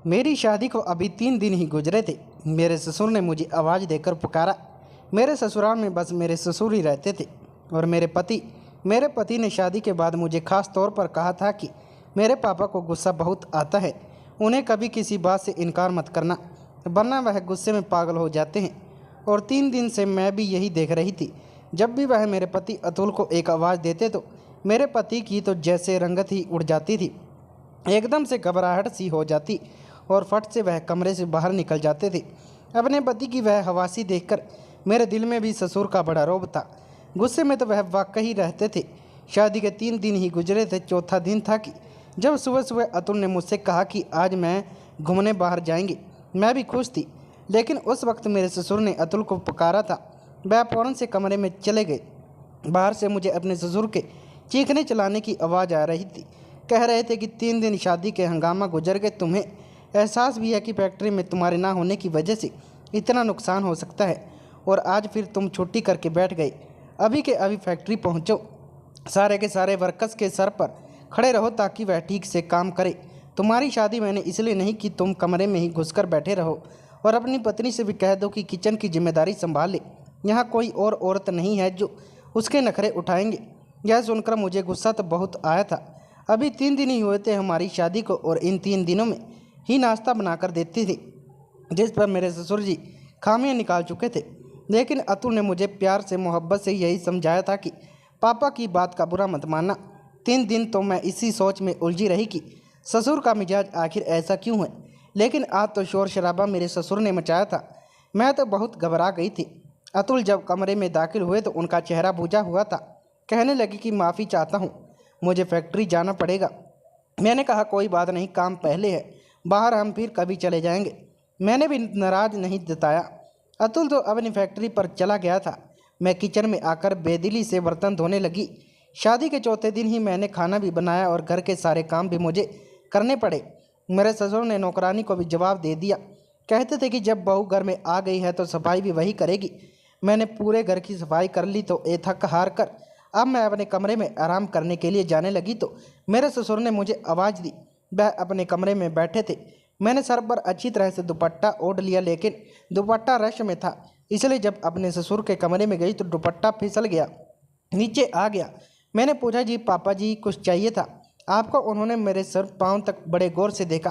मेरी शादी को अभी 3 दिन ही गुजरे थे। मेरे ससुर ने मुझे आवाज़ देकर पुकारा। मेरे ससुराल में बस मेरे ससुर ही रहते थे और मेरे पति ने शादी के बाद मुझे ख़ास तौर पर कहा था कि मेरे पापा को गुस्सा बहुत आता है, उन्हें कभी किसी बात से इनकार मत करना, वरना वह गुस्से में पागल हो जाते हैं। और 3 दिन से मैं भी यही देख रही थी। जब भी वह मेरे पति अतुल को एक आवाज़ देते तो मेरे पति की तो जैसे रंगत ही उड़ जाती थी, एकदम से घबराहट सी हो जाती और फट से वह कमरे से बाहर निकल जाते थे। अपने पति की वह हवासी देखकर मेरे दिल में भी ससुर का बड़ा रोब था। गुस्से में तो वह वाकई रहते थे। शादी के 3 दिन ही गुजरे थे। चौथा दिन था कि जब सुबह सुबह अतुल ने मुझसे कहा कि आज मैं घूमने बाहर जाएंगे। मैं भी खुश थी, लेकिन उस वक्त मेरे ससुर ने अतुल को पुकारा था। वह फ़ौरन से कमरे में चले गए। बाहर से मुझे अपने ससुर के चीखने चलाने की आवाज़ आ रही थी। कह रहे थे कि 3 दिन शादी के हंगामा गुजर गए, तुम्हें एहसास भी है कि फैक्ट्री में तुम्हारे ना होने की वजह से इतना नुकसान हो सकता है, और आज फिर तुम छुट्टी करके बैठ गए। अभी के अभी फैक्ट्री पहुंचो, सारे के सारे वर्कर्स के सर पर खड़े रहो ताकि वह ठीक से काम करे। तुम्हारी शादी मैंने इसलिए नहीं कि तुम कमरे में ही घुसकर बैठे रहो, और अपनी पत्नी से भी कह दो कि किचन की जिम्मेदारी संभाल ले। यहाँ कोई और औरत नहीं है जो उसके नखरे उठाएंगे। यह सुनकर मुझे गुस्सा तो बहुत आया था। अभी 3 दिन ही हुए थे हमारी शादी को, और इन 3 दिनों में ही नाश्ता बनाकर देती थी, जिस पर मेरे ससुर जी खामियां निकाल चुके थे। लेकिन अतुल ने मुझे प्यार से मोहब्बत से यही समझाया था कि पापा की बात का बुरा मत मानना। 3 दिन तो मैं इसी सोच में उलझी रही कि ससुर का मिजाज आखिर ऐसा क्यों है। लेकिन आज तो शोर शराबा मेरे ससुर ने मचाया था। मैं तो बहुत घबरा गई थी। अतुल जब कमरे में दाखिल हुए तो उनका चेहरा बुझा हुआ था। कहने लगे कि माफ़ी चाहता हूँ, मुझे फैक्ट्री जाना पड़ेगा। मैंने कहा कोई बात नहीं, काम पहले है, बाहर हम फिर कभी चले जाएंगे। मैंने भी नाराज नहीं जताया। अतुल तो अपनी फैक्ट्री पर चला गया था। मैं किचन में आकर बेदिली से बर्तन धोने लगी। शादी के चौथे दिन ही मैंने खाना भी बनाया और घर के सारे काम भी मुझे करने पड़े। मेरे ससुर ने नौकरानी को भी जवाब दे दिया। कहते थे कि जब बहू घर में आ गई है तो सफाई भी वही करेगी। मैंने पूरे घर की सफाई कर ली तो थक हार कर अब मैं अपने कमरे में आराम करने के लिए जाने लगी तो मेरे ससुर ने मुझे आवाज़ दी। वह अपने कमरे में बैठे थे। मैंने सर पर अच्छी तरह से दुपट्टा ओढ़ लिया, लेकिन दुपट्टा रश में था, इसलिए जब अपने ससुर के कमरे में गई तो दुपट्टा फिसल गया, नीचे आ गया। मैंने पूछा, जी पापा जी कुछ चाहिए था आपको? उन्होंने मेरे सर पाँव तक बड़े गौर से देखा,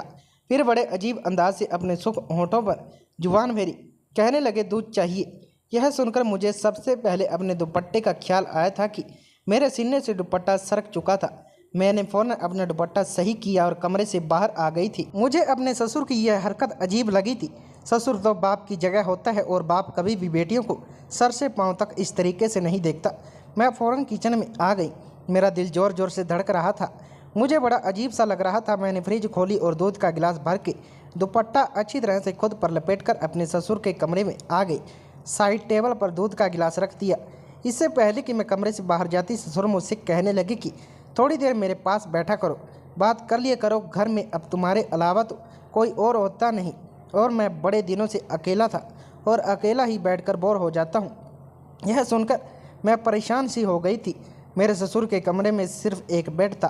फिर बड़े अजीब अंदाज से अपने सुख होंठों पर जुबान फेरी। कहने लगे दूध चाहिए। यह सुनकर मुझे सबसे पहले अपने दुपट्टे का ख्याल आया था कि मेरे सीने से दुपट्टा सरक चुका था। मैंने फ़ौरन अपना दुपट्टा सही किया और कमरे से बाहर आ गई थी। मुझे अपने ससुर की यह हरकत अजीब लगी थी। ससुर तो बाप की जगह होता है और बाप कभी भी बेटियों को सर से पाँव तक इस तरीके से नहीं देखता। मैं फ़ौरन किचन में आ गई। मेरा दिल ज़ोर ज़ोर से धड़क रहा था। मुझे बड़ा अजीब सा लग रहा था। मैंने फ्रिज खोली और दूध का गिलास भर के दुपट्टा अच्छी तरह से खुद पर लपेटकर अपने ससुर के कमरे में आ गई। साइड टेबल पर दूध का गिलास रख दिया। इससे पहले कि मैं कमरे से बाहर जाती, ससुर मुझसे कहने लगे कि थोड़ी देर मेरे पास बैठा करो, बात कर लिया करो। घर में अब तुम्हारे अलावा तो कोई और होता नहीं, और मैं बड़े दिनों से अकेला था और अकेला ही बैठकर बोर हो जाता हूँ। यह सुनकर मैं परेशान सी हो गई थी। मेरे ससुर के कमरे में सिर्फ एक बेड था,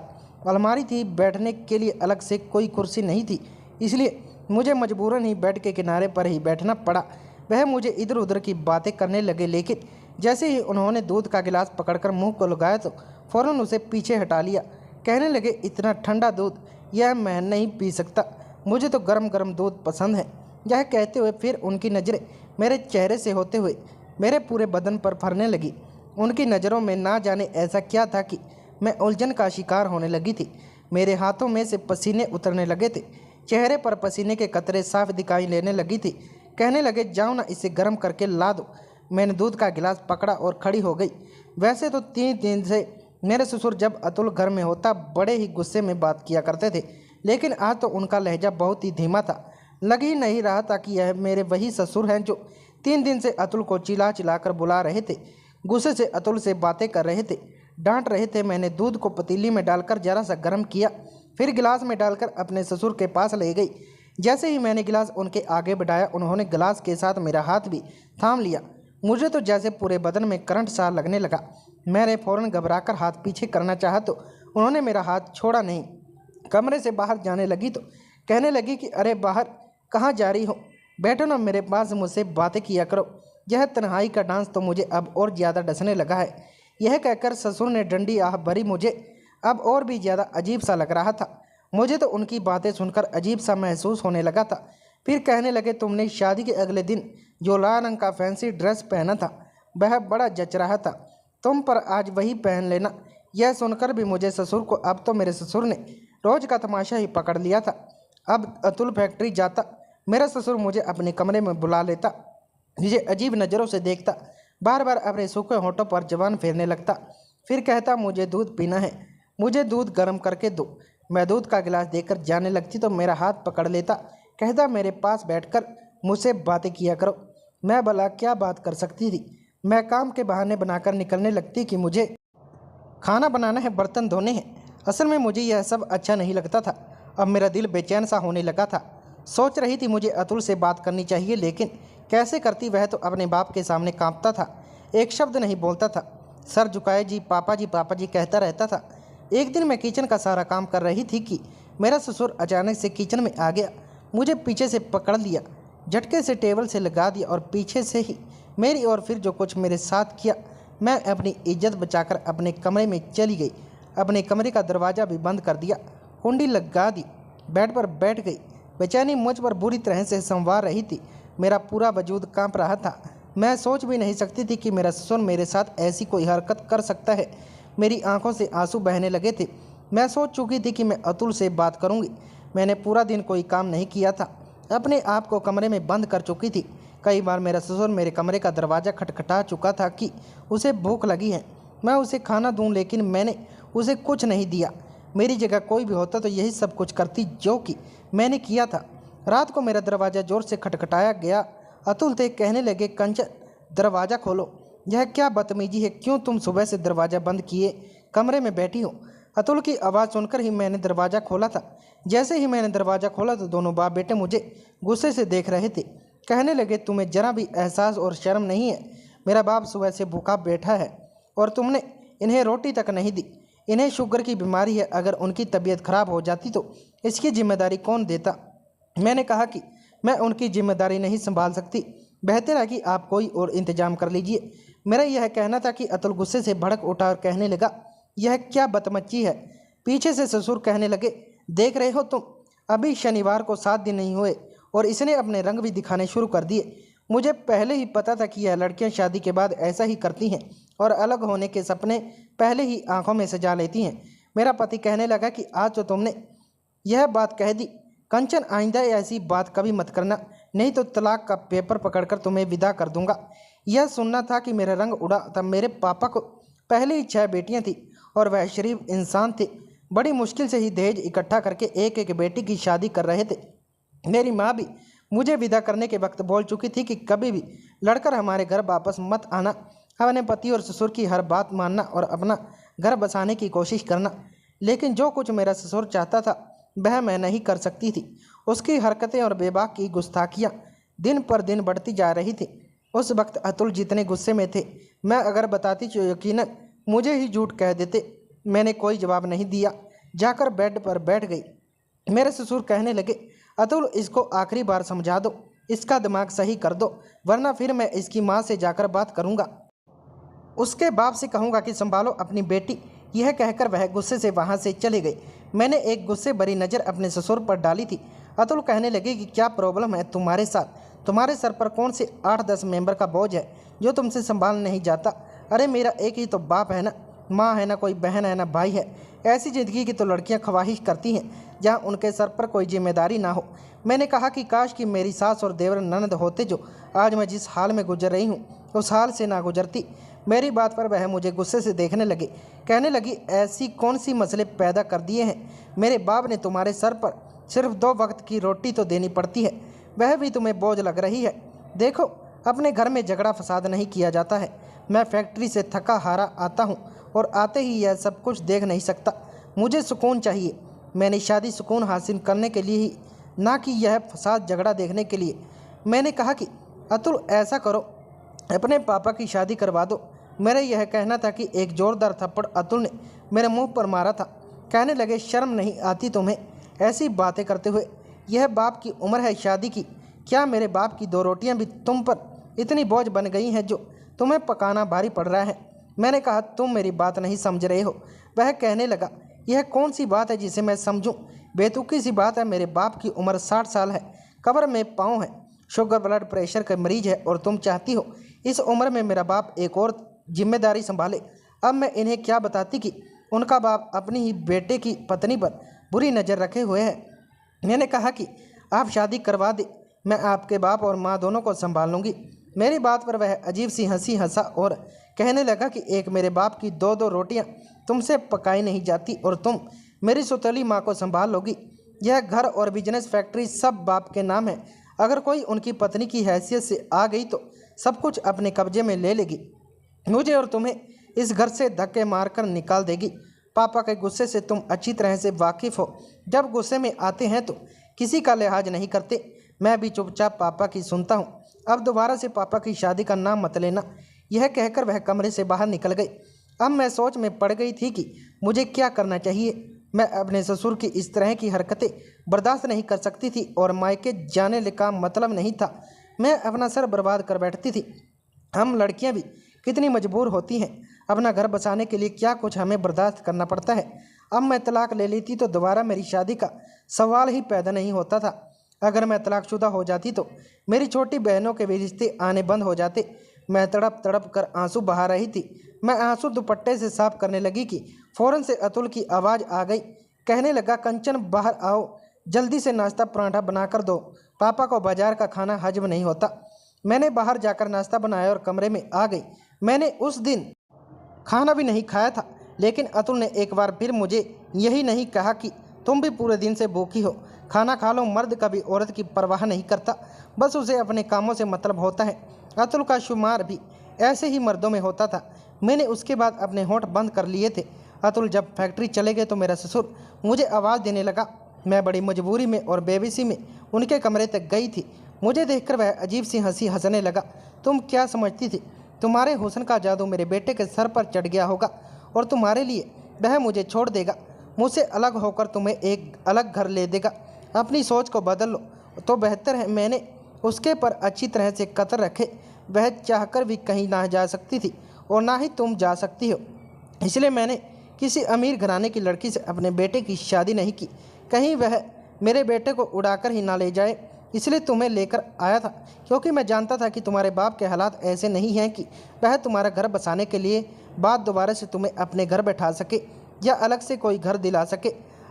अलमारी थी, बैठने के लिए अलग से कोई कुर्सी नहीं थी, इसलिए मुझे मजबूरन ही बेड के किनारे पर ही बैठना पड़ा। वह मुझे इधर उधर की बातें करने लगे, लेकिन जैसे ही उन्होंने दूध का गिलास पकड़कर मुंह को लगाया तो फ़ौरन उसे पीछे हटा लिया। कहने लगे इतना ठंडा दूध यह मैं नहीं पी सकता, मुझे तो गर्म गर्म दूध पसंद है। यह कहते हुए फिर उनकी नज़रें मेरे चेहरे से होते हुए मेरे पूरे बदन पर फरने लगी। उनकी नज़रों में ना जाने ऐसा क्या था कि मैं उलझन का शिकार होने लगी थी। मेरे हाथों में से पसीने उतरने लगे थे, चेहरे पर पसीने के कतरे साफ दिखाई लेने लगी थी। कहने लगे जाओ ना, इसे गर्म करके ला दो। मैंने दूध का गिलास पकड़ा और खड़ी हो गई। वैसे तो 3 दिन से मेरे ससुर जब अतुल घर में होता बड़े ही गुस्से में बात किया करते थे, लेकिन आज तो उनका लहजा बहुत ही धीमा था। लग ही नहीं रहा था कि यह मेरे वही ससुर हैं जो 3 दिन से अतुल को चिल्ला चिल्ला कर बुला रहे थे, गुस्से से अतुल से बातें कर रहे थे, डांट रहे थे। मैंने दूध को पतीली में डालकर जरा सा गर्म किया, फिर गिलास में डालकर अपने ससुर के पास ले गई। जैसे ही मैंने गिलास उनके आगे बढ़ाया, उन्होंने गिलास के साथ मेरा हाथ भी थाम लिया। मुझे तो जैसे पूरे बदन में करंट सा लगने लगा। मैंने फ़ौरन घबराकर हाथ पीछे करना चाहा तो उन्होंने मेरा हाथ छोड़ा नहीं। कमरे से बाहर जाने लगी तो कहने लगी कि अरे बाहर कहाँ जा रही हो, बैठो ना मेरे पास, मुझसे बातें किया करो। यह तन्हाई का डांस तो मुझे अब और ज़्यादा डसने लगा है। यह कहकर ससुर ने डंडी आह भरी। मुझे अब और भी ज़्यादा अजीब सा लग रहा था। मुझे तो उनकी बातें सुनकर अजीब सा महसूस होने लगा था। फिर कहने लगे, तुमने शादी के अगले दिन जो लाल रंग का फैंसी ड्रेस पहना था वह बड़ा जच रहा था तुम पर, आज वही पहन लेना। यह सुनकर भी मुझे ससुर को अब तो मेरे ससुर ने रोज़ का तमाशा ही पकड़ लिया था। अब अतुल फैक्ट्री जाता, मेरा ससुर मुझे अपने कमरे में बुला लेता, मुझे अजीब नज़रों से देखता, बार बार अपने सूखे होठों पर जबान फेरने लगता, फिर कहता मुझे दूध पीना है, मुझे दूध गर्म करके दो। मैं दूध का गिलास देकर जाने लगती तो मेरा हाथ पकड़ लेता, कहता मेरे पास बैठकर मुझसे बातें किया करो। मैं भला क्या बात कर सकती थी। मैं काम के बहाने बनाकर निकलने लगती कि मुझे खाना बनाना है, बर्तन धोने हैं। असल में मुझे यह सब अच्छा नहीं लगता था। अब मेरा दिल बेचैन सा होने लगा था। सोच रही थी मुझे अतुल से बात करनी चाहिए, लेकिन कैसे करती। वह तो अपने बाप के सामने कांपता था, एक शब्द नहीं बोलता था, सर झुकाए जी पापा जी कहता रहता था। एक दिन मैं किचन का सारा काम कर रही थी कि मेरा ससुर अचानक से किचन में आ गया, मुझे पीछे से पकड़ लिया, झटके से टेबल से लगा दिया और पीछे से ही मेरी और फिर जो कुछ मेरे साथ किया। मैं अपनी इज्जत बचाकर अपने कमरे में चली गई, अपने कमरे का दरवाज़ा भी बंद कर दिया, कुंडी लगा दी, बेड पर बैठ गई। बेचैनी मुझ पर बुरी तरह से संवार रही थी, मेरा पूरा वजूद कांप रहा था। मैं सोच भी नहीं सकती थी कि मेरा ससुर मेरे साथ ऐसी कोई हरकत कर सकता है। मेरी आंखों से आंसू बहने लगे थे। मैं सोच चुकी थी कि मैं अतुल से बात करूंगी। मैंने पूरा दिन कोई काम नहीं किया था, अपने आप को कमरे में बंद कर चुकी थी। कई बार मेरा ससुर मेरे कमरे का दरवाज़ा खटखटा चुका था कि उसे भूख लगी है, मैं उसे खाना दूं, लेकिन मैंने उसे कुछ नहीं दिया। मेरी जगह कोई भी होता तो यही सब कुछ करती जो कि मैंने किया था। रात को मेरा दरवाज़ा ज़ोर से खटखटाया गया। अतुल थे, कहने लगे, कंचन दरवाज़ा खोलो। यह क्या बदतमीजी है, क्यों तुम सुबह से दरवाज़ा बंद किए कमरे में बैठी हो। अतुल की आवाज़ सुनकर ही मैंने दरवाज़ा खोला था। जैसे ही मैंने दरवाज़ा खोला तो दोनों बाप बेटे मुझे गुस्से से देख रहे थे। कहने लगे, तुम्हें जरा भी एहसास और शर्म नहीं है। मेरा बाप सुबह से भूखा बैठा है और तुमने इन्हें रोटी तक नहीं दी। इन्हें शुगर की बीमारी है, अगर उनकी तबीयत खराब हो जाती तो इसकी जिम्मेदारी कौन देता। मैंने कहा कि मैं उनकी जिम्मेदारी नहीं संभाल सकती, बेहतर है कि आप कोई और इंतजाम कर लीजिए। मेरा यह कहना था कि अतुल गुस्से से भड़क उठा और कहने लगा, यह क्या बदतमीजी है। पीछे से ससुर कहने लगे, देख रहे हो तुम, अभी शनिवार को 7 दिन नहीं हुए और इसने अपने रंग भी दिखाने शुरू कर दिए। मुझे पहले ही पता था कि यह लड़कियां शादी के बाद ऐसा ही करती हैं और अलग होने के सपने पहले ही आंखों में सजा लेती हैं। मेरा पति कहने लगा कि आज तो तुमने यह बात कह दी, कंचन आइंदा ऐसी बात कभी मत करना, नहीं तो तलाक का पेपर पकड़कर तुम्हें विदा कर दूंगा। यह सुनना था कि मेरा रंग उड़ा। तब मेरे पापा को पहले ही 6 बेटियां थी और वह शरीफ इंसान थे। बड़ी मुश्किल से ही दहेज इकट्ठा करके एक एक बेटी की शादी कर रहे थे। मेरी माँ भी मुझे विदा करने के वक्त बोल चुकी थी कि कभी भी लड़कर हमारे घर वापस मत आना, अपने पति और ससुर की हर बात मानना और अपना घर बसाने की कोशिश करना। लेकिन जो कुछ मेरा ससुर चाहता था वह मैं नहीं कर सकती थी। उसकी हरकतें और बेबाक की गुस्ताखियाँ दिन पर दिन बढ़ती जा रही थी। उस वक्त अतुल जितने गुस्से में थे, मैं अगर बताती तो यकीनन मुझे ही झूठ कह देते। मैंने कोई जवाब नहीं दिया, जाकर बेड पर बैठ गई। मेरे ससुर कहने लगे, अतुल इसको आखिरी बार समझा दो, इसका दिमाग सही कर दो, वरना फिर मैं इसकी माँ से जाकर बात करूँगा, उसके बाप से कहूँगा कि संभालो अपनी बेटी। यह कहकर वह गुस्से से वहाँ से चले गए। मैंने एक गुस्से भरी नज़र अपने ससुर पर डाली थी। अतुल कहने लगे कि क्या प्रॉब्लम है तुम्हारे साथ, तुम्हारे सर पर कौन से 8-10 मेंबर का बोझ है जो तुमसे संभाल नहीं जाता। अरे मेरा एक ही तो बाप है ना, माँ है ना, कोई बहन है ना भाई है। ऐसी ज़िंदगी की तो लड़कियाँ ख्वाहिश करती हैं जहाँ उनके सर पर कोई जिम्मेदारी ना हो। मैंने कहा कि काश कि मेरी सास और देवर ननद होते जो आज मैं जिस हाल में गुजर रही हूँ उस हाल से ना गुजरती। मेरी बात पर वह मुझे गुस्से से देखने लगे। कहने लगी, ऐसी कौन सी मसले पैदा कर दिए हैं, मेरे बाप ने तुम्हारे सर पर सिर्फ 2 वक्त की रोटी तो देनी पड़ती है, वह भी तुम्हें बोझ लग रही है। देखो, अपने घर में झगड़ा फसाद नहीं किया जाता है। मैं फैक्ट्री से थका हारा आता हूँ और आते ही यह सब कुछ देख नहीं सकता। मुझे सुकून चाहिए। मैंने शादी सुकून हासिल करने के लिए ही, ना कि यह फसाद झगड़ा देखने के लिए। मैंने कहा कि अतुल ऐसा करो, अपने पापा की शादी करवा दो। मेरा यह कहना था कि एक ज़ोरदार थप्पड़ अतुल ने मेरे मुंह पर मारा था। कहने लगे, शर्म नहीं आती तुम्हें ऐसी बातें करते हुए। यह बाप की उम्र है शादी की। क्या मेरे बाप की 2 रोटियां भी तुम पर इतनी बोझ बन गई हैं जो तुम्हें पकाना भारी पड़ रहा है? मैंने कहा, तुम मेरी बात नहीं समझ रहे हो। वह कहने लगा, यह कौन सी बात है जिसे मैं समझूं? बेतुकी सी बात है। मेरे बाप की उम्र 60 साल है, कब्र में पाँव है, शुगर ब्लड प्रेशर का मरीज है, और तुम चाहती हो इस उम्र में मेरा बाप एक और जिम्मेदारी संभाले। अब मैं इन्हें क्या बताती कि उनका बाप अपनी ही बेटे की पत्नी पर बुरी नज़र रखे हुए है। मैंने कहा कि आप शादी करवा दे, मैं आपके बाप और माँ दोनों को संभाल लूँगी। मेरी बात पर वह अजीब सी हंसी हंसा और कहने लगा कि एक मेरे बाप की 2-2 रोटियां तुमसे पकाई नहीं जाती और तुम मेरी सौतेली माँ को संभाल लोगी। यह घर और बिजनेस फैक्ट्री सब बाप के नाम है। अगर कोई उनकी पत्नी की हैसियत से आ गई तो सब कुछ अपने कब्जे में ले लेगी। मुझे और तुम्हें इस घर से धक्के मारकर निकाल देगी। पापा के गुस्से से तुम अच्छी तरह से वाकिफ़ हो। जब गुस्से में आते हैं तो किसी का लिहाज नहीं करते। मैं भी चुपचाप पापा की सुनता हूँ। अब दोबारा से पापा की शादी का नाम मत लेना। यह कहकर वह कमरे से बाहर निकल गई। अब मैं सोच में पड़ गई थी कि मुझे क्या करना चाहिए। मैं अपने ससुर की इस तरह की हरकतें बर्दाश्त नहीं कर सकती थी और मायके जाने का मतलब नहीं था। मैं अपना सर बर्बाद कर बैठती थी। हम लड़कियां भी कितनी मजबूर होती हैं। अपना घर बसाने के लिए क्या कुछ हमें बर्दाश्त करना पड़ता है। अब मैं तलाक ले लेती तो दोबारा मेरी शादी का सवाल ही पैदा नहीं होता था। अगर मैं तलाकशुदा हो जाती तो मेरी छोटी बहनों के भी रिश्ते आने बंद हो जाते। मैं तड़प तड़प कर आंसू बहा रही थी। मैं आंसू दुपट्टे से साफ करने लगी कि फ़ौरन से अतुल की आवाज़ आ गई। कहने लगा, कंचन बाहर आओ, जल्दी से नाश्ता पराठा बना कर दो, पापा को बाजार का खाना हजम नहीं होता। मैंने बाहर जाकर नाश्ता बनाया और कमरे में आ गई। मैंने उस दिन खाना भी नहीं खाया था, लेकिन अतुल ने एक बार फिर मुझे यही नहीं कहा कि तुम भी पूरे दिन से भूखी हो, खाना खा लो। मर्द कभी औरत की परवाह नहीं करता, बस उसे अपने कामों से मतलब होता है। अतुल का शुमार भी ऐसे ही मर्दों में होता था। मैंने उसके बाद अपने होंठ बंद कर लिए थे। अतुल जब फैक्ट्री चले गए तो मेरा ससुर मुझे आवाज़ देने लगा। मैं बड़ी मजबूरी में और बेबसी में उनके कमरे तक गई थी। मुझे देखकर वह अजीब सी हंसी हंसने लगा। तुम क्या समझती थी तुम्हारे हुस्न का जादू मेरे बेटे के सर पर चढ़ गया होगा और तुम्हारे लिए वह मुझे छोड़ देगा, मुझसे अलग होकर तुम्हें एक अलग घर ले देगा। अपनी सोच को बदल लो तो बेहतर है। मैंने उसके पर अच्छी तरह से कतर रखे। वह चाहकर भी कहीं ना जा सकती थी और ना ही तुम जा सकती हो। इसलिए मैंने किसी अमीर घराने की लड़की से अपने बेटे की शादी नहीं की। कहीं वह मेरे बेटे को उड़ाकर ही ना ले जाए, इसलिए तुम्हें लेकर आया था, क्योंकि मैं जानता था कि तुम्हारे बाप के हालात ऐसे नहीं हैं कि वह तुम्हारा घर बसाने के लिए बाद दोबारा से तुम्हें अपने घर बैठा सके या अलग से कोई घर दिला सके।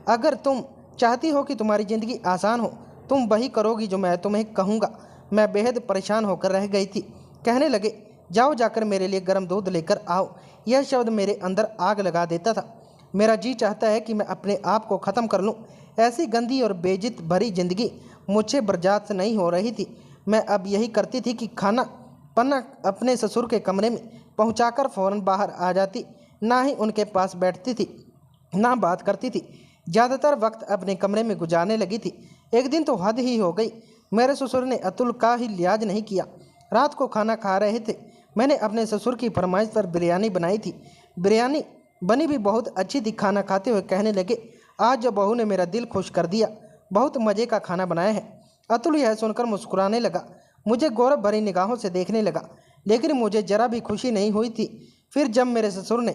अगर तुम चाहती हो कि तुम्हारी ज़िंदगी आसान हो, तुम वही करोगी जो मैं तुम्हें कहूँगा। मैं बेहद परेशान होकर रह गई थी। कहने लगे, जाओ जाकर मेरे लिए गर्म दूध लेकर आओ। यह शब्द मेरे अंदर आग लगा देता था। मेरा जी चाहता है कि मैं अपने आप को ख़त्म कर लूँ। ऐसी गंदी और बेइज्जत भरी ज़िंदगी मुझसे बर्दाश्त नहीं हो रही थी। मैं अब यही करती थी कि खाना पन्ना अपने ससुर के कमरे में पहुंचाकर फ़ौरन बाहर आ जाती। ना ही उनके पास बैठती थी, ना बात करती थी। ज़्यादातर वक्त अपने कमरे में गुजारने लगी थी। एक दिन तो हद ही हो गई। मेरे ससुर ने अतुल का ही लिहाज नहीं किया। रात को खाना खा रहे थे। मैंने अपने ससुर की फरमाइश पर बिरयानी बनाई थी। बिरयानी बनी भी बहुत अच्छी थी। खाना खाते हुए कहने लगे, आज जो बहू ने मेरा दिल खुश कर दिया, बहुत मज़े का खाना बनाया है। अतुल यह सुनकर मुस्कुराने लगा, मुझे गौरव भरी निगाहों से देखने लगा, लेकिन मुझे जरा भी खुशी नहीं हुई थी। फिर जब मेरे ससुर ने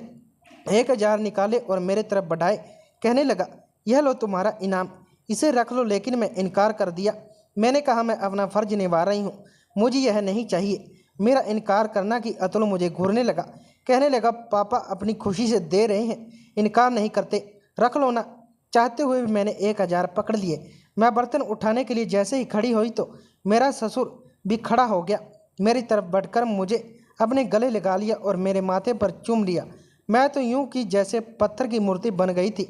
1000 निकाले और मेरे तरफ बढ़ाए, कहने लगा, यह लो तुम्हारा इनाम, इसे रख लो। लेकिन मैं इनकार कर दिया। मैंने कहा, मैं अपना फ़र्ज निभा रही हूँ, मुझे यह नहीं चाहिए। मेरा इनकार करना कि अतुल मुझे घूरने लगा। कहने लगा, पापा अपनी खुशी से दे रहे हैं, इनकार नहीं करते, रख लो ना। चाहते हुए भी मैंने 1000 पकड़ लिए। मैं बर्तन उठाने के लिए जैसे ही खड़ी हुई तो मेरा ससुर भी खड़ा हो गया। मेरी तरफ बढ़कर मुझे अपने गले लगा लिया और मेरे माथे पर चूम लिया। मैं तो यूं कि जैसे पत्थर की मूर्ति बन गई थी।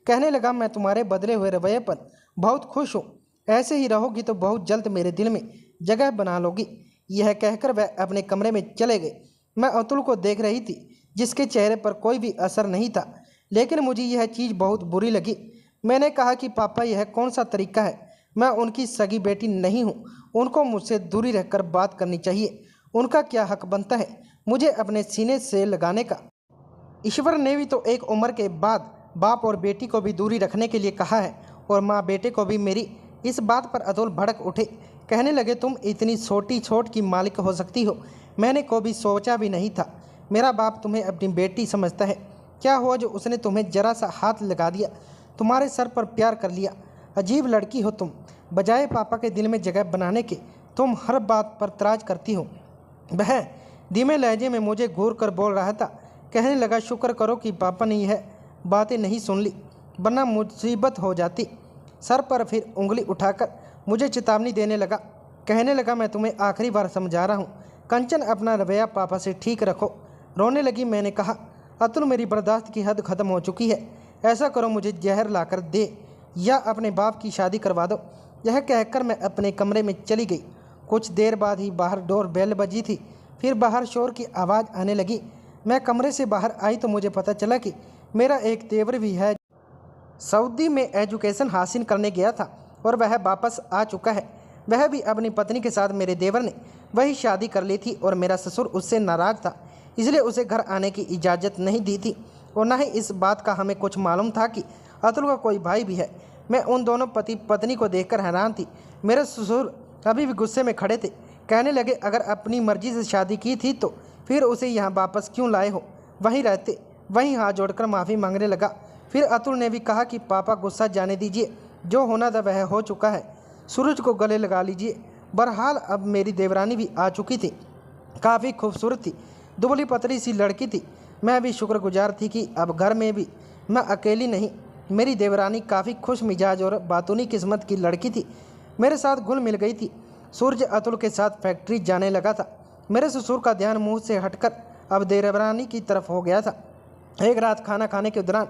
कहने लगा, मैं तुम्हारे बदले हुए रवैये पर बहुत खुश हूँ। ऐसे ही रहोगी तो बहुत जल्द मेरे दिल में जगह बना लोगी। यह कहकर वह अपने कमरे में चले गए। मैं अतुल को देख रही थी, जिसके चेहरे पर कोई भी असर नहीं था, लेकिन मुझे यह चीज़ बहुत बुरी लगी। मैंने कहा कि पापा, यह कौन सा तरीका है? मैं उनकी सगी बेटी नहीं हूँ, उनको मुझसे दूरी रहकर बात करनी चाहिए। उनका क्या हक बनता है मुझे अपने सीने से लगाने का? ईश्वर ने भी तो एक उम्र के बाद बाप और बेटी को भी दूरी रखने के लिए कहा है, और माँ बेटे को भी मेरी इस बात पर अतुल भड़क उठे। कहने लगे, तुम इतनी छोटी छोट की मालिक हो सकती हो, मैंने कभी सोचा भी नहीं था। मेरा बाप तुम्हें अपनी बेटी समझता है। क्या हुआ जो उसने तुम्हें जरा सा हाथ लगा दिया, तुम्हारे सर पर प्यार कर लिया? अजीब लड़की हो तुम। बजाय पापा के दिल में जगह बनाने के तुम हर बात पर तराज करती हो। वह धीमे लहजे में मुझे घूर कर बोल रहा था। कहने लगा, शुक्र करो कि पापा ने यह बातें नहीं सुन ली, वरना मुसीबत हो जाती। सर पर फिर उंगली उठाकर मुझे चेतावनी देने लगा। कहने लगा, मैं तुम्हें आखिरी बार समझा रहा हूँ, कंचन अपना रवैया पापा से ठीक रखो। रोने लगी। मैंने कहा, अतुल मेरी बर्दाश्त की हद ख़त्म हो चुकी है। ऐसा करो, मुझे जहर लाकर दे या अपने बाप की शादी करवा दो। यह कहकर मैं अपने कमरे में चली गई। कुछ देर बाद ही बाहर डोर बेल बजी थी। फिर बाहर शोर की आवाज़ आने लगी। मैं कमरे से बाहर आई तो मुझे पता चला कि मेरा एक देवर भी है, सऊदी में एजुकेशन हासिल करने गया था और वह वापस आ चुका है। वह भी अपनी पत्नी के साथ। मेरे देवर ने वही शादी कर ली थी और मेरा ससुर उससे नाराज़ था, इसलिए उसे घर आने की इजाज़त नहीं दी थी। और न ही इस बात का हमें कुछ मालूम था कि अतुल का कोई भाई भी है। मैं उन दोनों पति पत्नी को देखकर हैरान थी। मेरे ससुर अभी भी गुस्से में खड़े थे। कहने लगे, अगर अपनी मर्जी से शादी की थी तो फिर उसे यहाँ वापस क्यों लाए हो? वहीं रहते। वहीं हाथ जोड़कर माफ़ी मांगने लगा। फिर अतुल ने भी कहा कि पापा गुस्सा जाने दीजिए, जो होना था वह हो चुका है, सूरज को गले लगा लीजिए। बहरहाल अब मेरी देवरानी भी आ चुकी थी। काफ़ी खूबसूरत थी, दुबली पतली सी लड़की थी। मैं भी शुक्रगुजार थी कि अब घर में भी मैं अकेली नहीं। मेरी देवरानी काफ़ी खुश मिजाज और बातूनी किस्मत की लड़की थी, मेरे साथ घुल मिल गई थी। सूरज अतुल के साथ फैक्ट्री जाने लगा था। मेरे ससुर का ध्यान मुंह से हटकर अब देवरानी की तरफ हो गया था। एक रात खाना खाने के दौरान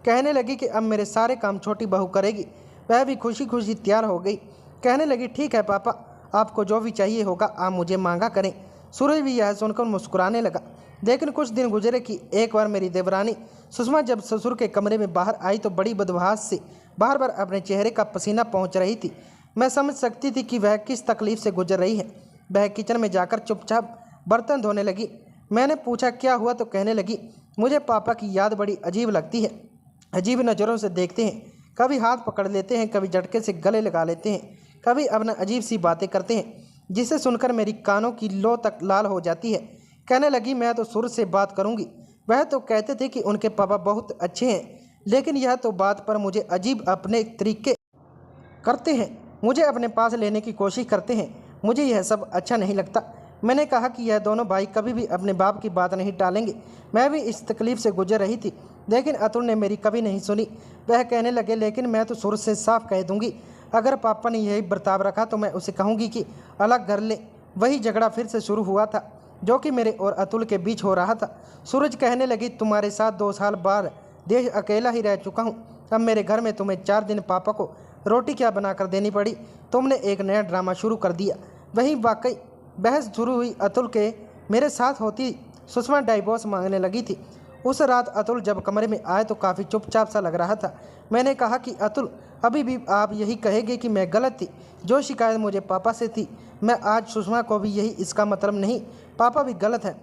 कहने लगी कि अब मेरे सारे काम छोटी बहू करेगी। वह भी खुशी खुशी तैयार हो गई। कहने लगी, ठीक है पापा, आपको जो भी चाहिए होगा आप मुझे मांगा करें। सूरज भी यह सुनकर मुस्कुराने लगा। लेकिन कुछ दिन गुजरे कि एक बार मेरी देवरानी सुषमा जब ससुर के कमरे में बाहर आई तो बड़ी बदहवास से बार बार अपने चेहरे का पसीना पहुँच रही थी। मैं समझ सकती थी कि वह किस तकलीफ से गुजर रही है। वह किचन में जाकर चुपचाप बर्तन धोने लगी। मैंने पूछा, क्या हुआ? तो कहने लगी, मुझे पापा की याद बड़ी अजीब लगती है। अजीब नज़रों से देखते हैं, कभी हाथ पकड़ लेते हैं, कभी झटके से गले लगा लेते हैं, कभी अपना अजीब सी बातें करते हैं, जिसे सुनकर मेरी कानों की लो तक लाल हो जाती है। कहने लगी, मैं तो सूरज से बात करूंगी। वह तो कहते थे कि उनके पापा बहुत अच्छे हैं, लेकिन यह तो बात पर मुझे अजीब अपने तरीके करते हैं, मुझे अपने पास लेने की कोशिश करते हैं। मुझे यह सब अच्छा नहीं लगता। मैंने कहा कि यह दोनों भाई कभी भी अपने बाप की बात नहीं टालेंगे। मैं भी इस तकलीफ से गुजर रही थी, लेकिन अतुल ने मेरी कभी नहीं सुनी। वह कहने लगे, लेकिन मैं तो सूरज से साफ कह दूंगी, अगर पापा ने यही बर्ताव रखा तो मैं उसे कहूँगी कि अलग घर ले। वही झगड़ा फिर से शुरू हुआ था, जो कि मेरे और अतुल के बीच हो रहा था। सूरज कहने लगी, तुम्हारे साथ 2 साल बाद देश अकेला ही रह चुका हूँ। अब मेरे घर में तुम्हें 4 दिन पापा को रोटी क्या बनाकर देनी पड़ी। तुमने एक नया ड्रामा शुरू कर दिया। वहीं वाकई बहस शुरू हुई। अतुल के मेरे साथ होती सुषमा डाइवोर्स मांगने लगी थी। उस रात अतुल जब कमरे में आए तो काफ़ी चुपचाप सा लग रहा था। मैंने कहा कि अतुल, अभी भी आप यही कहेंगे कि मैं गलत थी? जो शिकायत मुझे पापा से थी, मैं आज सुषमा को भी यही। इसका मतलब नहीं पापा भी गलत है।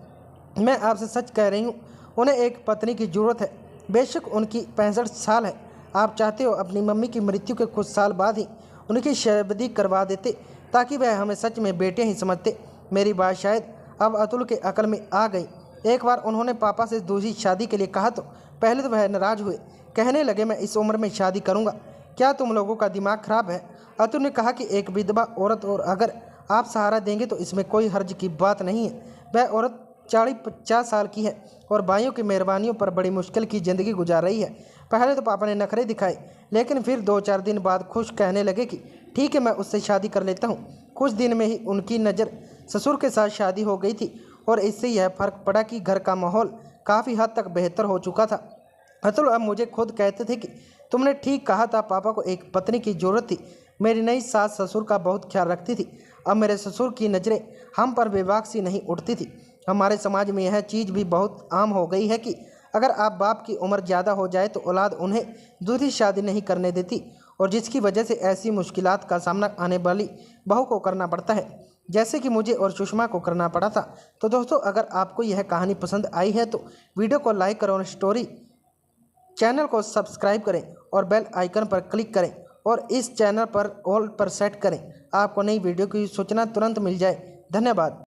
मैं आपसे सच कह रही हूँ, उन्हें एक पत्नी की ज़रूरत है। बेशक उनकी 65 साल है। आप चाहते हो अपनी मम्मी की मृत्यु के कुछ साल बाद ही उनकी शादी करवा देते, ताकि वह हमें सच में बेटे ही समझते। मेरी बात शायद अब अतुल के अकल में आ गई। एक बार उन्होंने पापा से दूसरी शादी के लिए कहा तो पहले तो वह नाराज़ हुए। कहने लगे, मैं इस उम्र में शादी करूंगा, क्या तुम लोगों का दिमाग खराब है? अतुल ने कहा कि एक विधवा औरत और अगर आप सहारा देंगे तो इसमें कोई हर्ज की बात नहीं है। वह औरत 40-50 साल की है और भाइयों की मेहरबानियों पर बड़ी मुश्किल की ज़िंदगी गुजार रही है। पहले तो पापा ने नखरे दिखाए, लेकिन फिर 2-4 दिन बाद खुश कहने लगे कि ठीक है, मैं उससे शादी कर लेता हूँ। कुछ दिन में ही उनकी नज़र ससुर के साथ शादी हो गई थी और इससे यह फ़र्क पड़ा कि घर का माहौल काफ़ी हद तक बेहतर हो चुका था। अतुल अब मुझे खुद कहते थे कि तुमने ठीक कहा था, पापा को एक पत्नी की ज़रूरत थी। मेरी नई सास ससुर का बहुत ख्याल रखती थी। अब मेरे ससुर की नज़रें हम पर बेबाक सी नहीं उठती थी। हमारे समाज में यह चीज़ भी बहुत आम हो गई है कि अगर आप बाप की उम्र ज़्यादा हो जाए तो औलाद उन्हें दूसरी शादी नहीं करने देती, और जिसकी वजह से ऐसी मुश्किलात का सामना आने वाली बहू को करना पड़ता है, जैसे कि मुझे और सुषमा को करना पड़ा था। तो दोस्तों, अगर आपको यह कहानी पसंद आई है तो वीडियो को लाइक करें और स्टोरी चैनल को सब्सक्राइब करें और बेल आइकन पर क्लिक करें और इस चैनल पर ऑल पर सेट करें, आपको नई वीडियो की सूचना तुरंत मिल जाए। धन्यवाद।